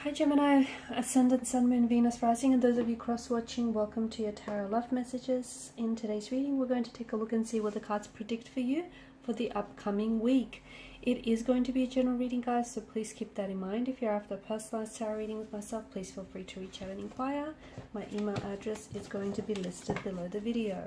Hi Gemini, Ascendant Sun, Moon, Venus, Rising, and those of you cross-watching, welcome to your Tarot Love Messages. In today's reading, we're going to take a look and see what the cards predict for you for the upcoming week. It is going to be a general reading, guys, so please keep that in mind. If you're after a personalized tarot reading with myself, please feel free to reach out and inquire. My email address is going to be listed below the video.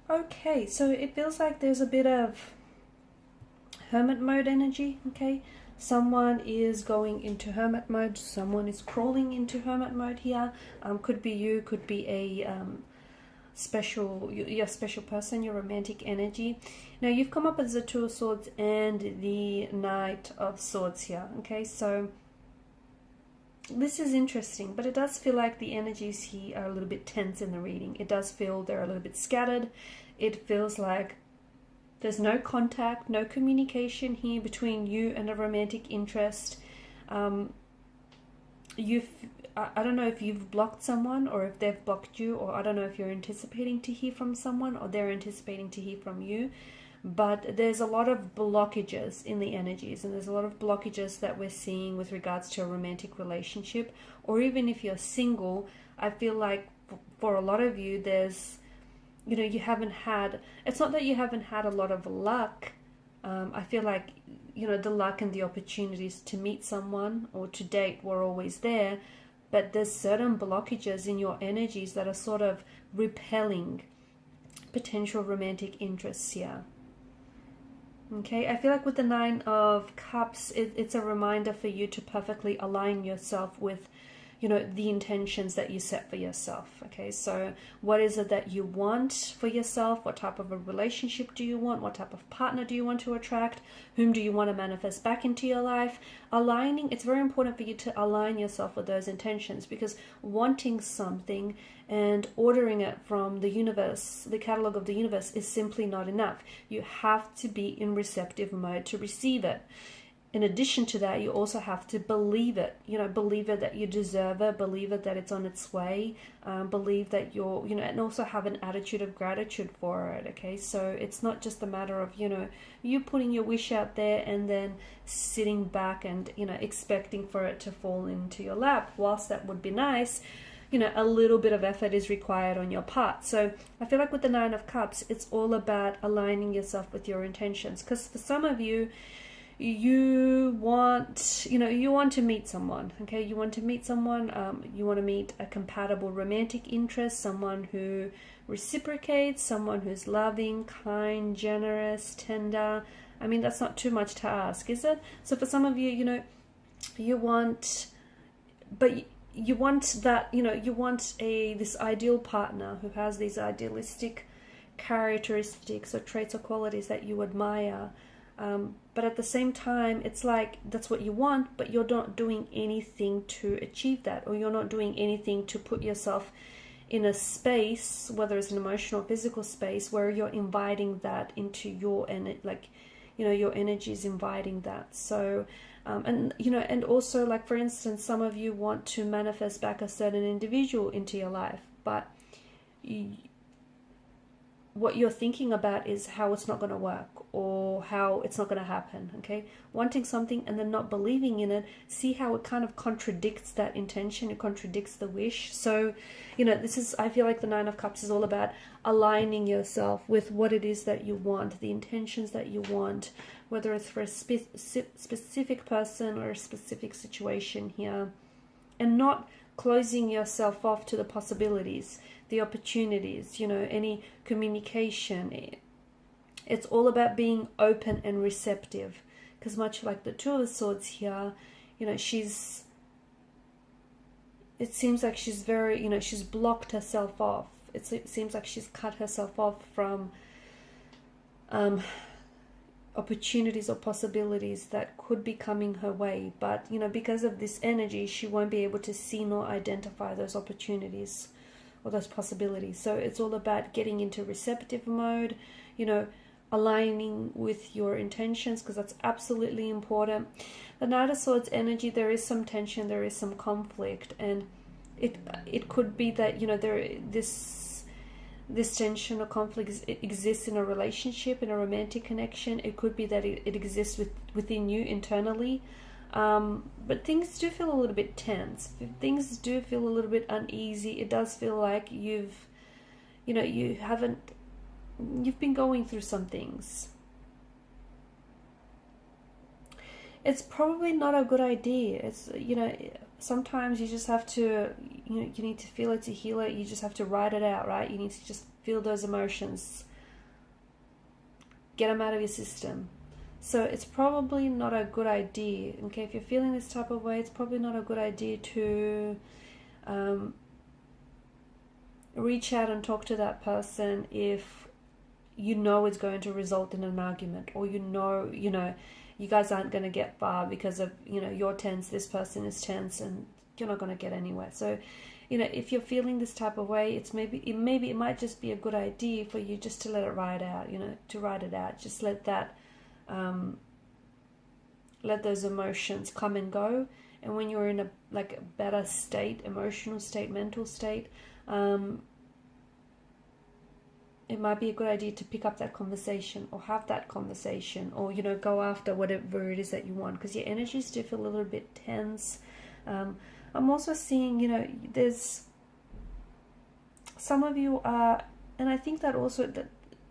Okay, so it feels like there's a bit of hermit mode energy, okay? Someone is going into hermit mode, someone is crawling into hermit mode here. Could be you, could be a your special person, your romantic energy. Now you've come up as the Two of Swords and the Knight of Swords here, okay? So this is interesting, but it does feel like the energies here are a little bit tense in the reading. It does feel they're a little bit scattered. It feels like there's no contact, no communication here between you and a romantic interest. I don't know if you've blocked someone or if they've blocked you, or I don't know if you're anticipating to hear from someone or they're anticipating to hear from you. But there's a lot of blockages in the energies, and there's a lot of blockages that we're seeing with regards to a romantic relationship, or even if you're single. I feel like for a lot of you, there's, you haven't had, it's not that you haven't had a lot of luck. I feel like, the luck and the opportunities to meet someone or to date were always there, but there's certain blockages in your energies that are sort of repelling potential romantic interests here. Okay, I feel like with the Nine of Cups, it's a reminder for you to perfectly align yourself with, the intentions that you set for yourself. Okay, so what is it that you want for yourself? What type of a relationship do you want? What type of partner do you want to attract? Whom do you want to manifest back into your life? It's very important for you to align yourself with those intentions, because wanting something and ordering it from the universe, the catalog of the universe, is simply not enough. You have to be in receptive mode to receive it. In addition to that, you also have to believe it. Believe it that you deserve it. Believe it that it's on its way. Believe that you're, and also have an attitude of gratitude for it. Okay, so it's not just a matter of, you putting your wish out there and then sitting back and, expecting for it to fall into your lap. Whilst that would be nice, a little bit of effort is required on your part. So I feel like with the Nine of Cups, it's all about aligning yourself with your intentions. Because for some of you, you want to meet someone. Okay, you want to meet someone. You want to meet a compatible romantic interest, someone who reciprocates, someone who's loving, kind, generous, tender. I mean, that's not too much to ask, is it? So for some of you, you want that, you want this ideal partner who has these idealistic characteristics or traits or qualities that you admire. But at the same time, it's like that's what you want, but you're not doing anything to achieve that, or you're not doing anything to put yourself in a space, whether it's an emotional or physical space, where you're inviting that into your your energy is inviting that. So and also, like, for instance, some of you want to manifest back a certain individual into your life, but what you're thinking about is how it's not going to work, or how it's not going to happen. Okay, wanting something and then not believing in it, see how it kind of contradicts that intention, it contradicts the wish. So I feel like the Nine of Cups is all about aligning yourself with what it is that you want, the intentions that you want, whether it's for a specific person or a specific situation here, and not closing yourself off to the possibilities, the opportunities, any communication. It's all about being open and receptive, because much like the Two of Swords here, it seems like she's very, she's blocked herself off. It seems like she's cut herself off from opportunities or possibilities that could be coming her way. But, because of this energy, she won't be able to see nor identify those opportunities or those possibilities. So it's all about getting into receptive mode, you know, aligning with your intentions, because that's absolutely important. The Knight of Swords energy, there is some tension, there is some conflict, and it could be that, you know, this tension or conflict exists in a relationship, in a romantic connection. It could be that it exists within you internally. But things do feel a little bit tense. Things do feel a little bit uneasy. It does feel like you've been going through some things. It's probably not a good idea. It's, you know, sometimes you just have to, you need to feel it to heal it. You just have to write it out, right? You need to just feel those emotions, get them out of your system. So it's probably not a good idea. Okay, if you're feeling this type of way, it's probably not a good idea to reach out and talk to that person if you know it's going to result in an argument, or you know you guys aren't going to get far because of, you're tense, this person is tense, and you're not going to get anywhere. So, if you're feeling this type of way, it might just be a good idea for you just to let it ride out, to write it out. Just let that, let those emotions come and go. And when you're in a better state, emotional state, mental state, it might be a good idea to pick up that conversation, or have that conversation, or go after whatever it is that you want, because your energies do feel a little bit tense. I'm also seeing, there's some of you are, and I think that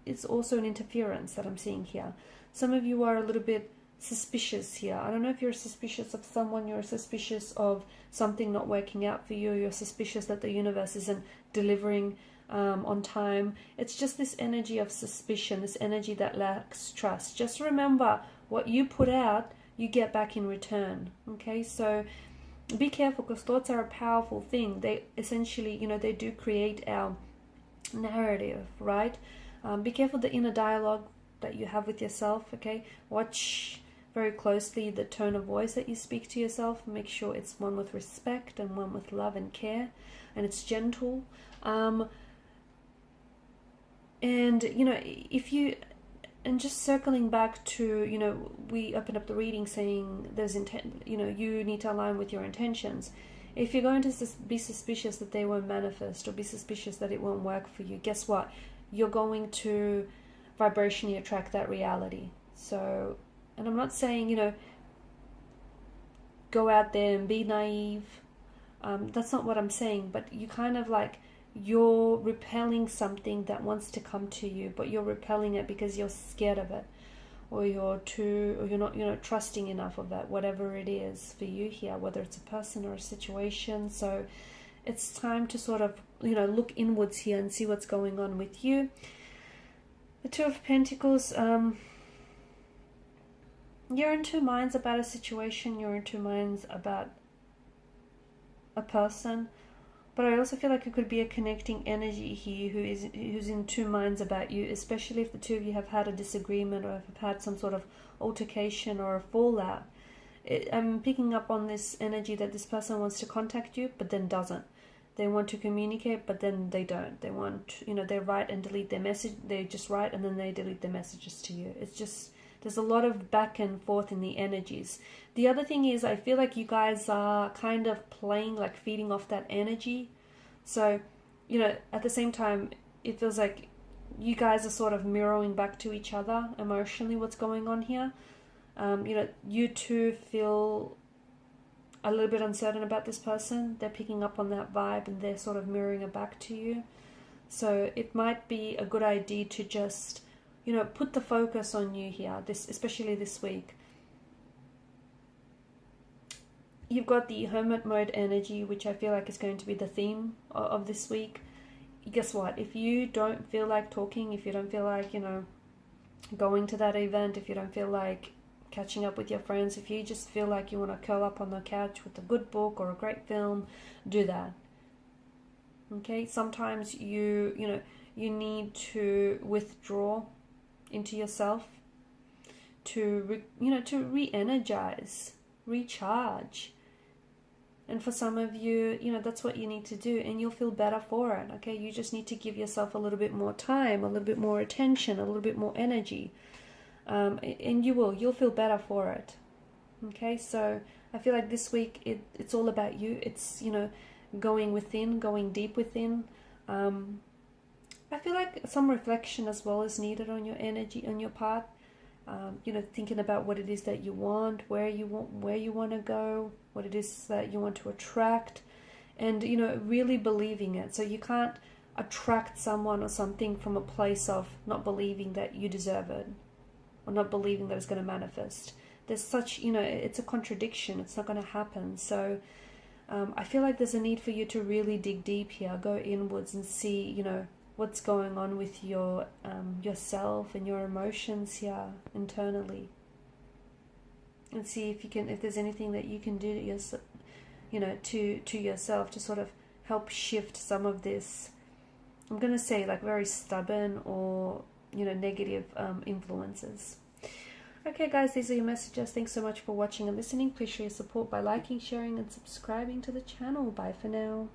it's also an interference that I'm seeing here. Some of you are a little bit suspicious here. I don't know if you're suspicious of someone, you're suspicious of something not working out for you, you're suspicious that the universe isn't delivering on time. It's just this energy of suspicion, this energy that lacks trust. Just remember, what you put out, you get back in return. Okay, so be careful, because thoughts are a powerful thing. They essentially, they do create our narrative, right? Be careful the inner dialogue that you have with yourself. Okay, watch very closely the tone of voice that you speak to yourself. Make sure it's one with respect and one with love and care, and it's gentle. And and just circling back to, we opened up the reading saying there's intent, you need to align with your intentions. If you're going to be suspicious that they won't manifest, or be suspicious that it won't work for you, guess what? You're going to vibrationally attract that reality. So, and I'm not saying, go out there and be naive. That's not what I'm saying, but you kind of you're repelling something that wants to come to you, but you're repelling it because you're scared of it, or you're not trusting enough of it, whatever it is for you here, whether it's a person or a situation. So it's time to sort of look inwards here and see what's going on with you. The Two of Pentacles, you're in two minds about a situation, you're in two minds about a person. But I also feel like it could be a connecting energy here who's in two minds about you, especially if the two of you have had a disagreement, or have had some sort of altercation or a fallout. I'm picking up on this energy that this person wants to contact you, but then doesn't. They want to communicate, but then they don't. They want, they write and delete their message. They just write and then they delete their messages to you. It's just, there's a lot of back and forth in the energies. The other thing is, I feel like you guys are kind of playing, feeding off that energy. So, at the same time, it feels like you guys are sort of mirroring back to each other emotionally what's going on here. You two feel a little bit uncertain about this person. They're picking up on that vibe and they're sort of mirroring it back to you. So it might be a good idea to just put the focus on you here, especially this week. You've got the Hermit mode energy, which I feel like is going to be the theme of this week. Guess what? If you don't feel like talking, if you don't feel like, going to that event, if you don't feel like catching up with your friends, if you just feel like you want to curl up on the couch with a good book or a great film, do that. Okay? Sometimes you need to withdraw into yourself to re-energize, recharge, And for some of you, you know, that's what you need to do, and you'll feel better for it. Okay, you just need to give yourself a little bit more time, a little bit more attention, a little bit more energy, and you'll feel better for it. Okay, so I feel like this week it's all about you. It's, you know, going within, going deep within. I feel like some reflection as well is needed on your energy, on your part. You know, thinking about what it is that you want, where you want to go, what it is that you want to attract, and, you know, really believing it. So you can't attract someone or something from a place of not believing that you deserve it, or not believing that it's going to manifest. There's such, you know, it's a contradiction. It's not going to happen. So I feel like there's a need for you to really dig deep here, go inwards and see, you know, what's going on with your yourself and your emotions here internally, and see if you can, if there's anything that you can do to yourself, you know, to yourself, to sort of help shift some of this, I'm gonna say, like, very stubborn or, you know, negative influences. Okay guys, these are your messages. Thanks so much for watching and listening. Please show your support by liking, sharing and subscribing to the channel. Bye for now.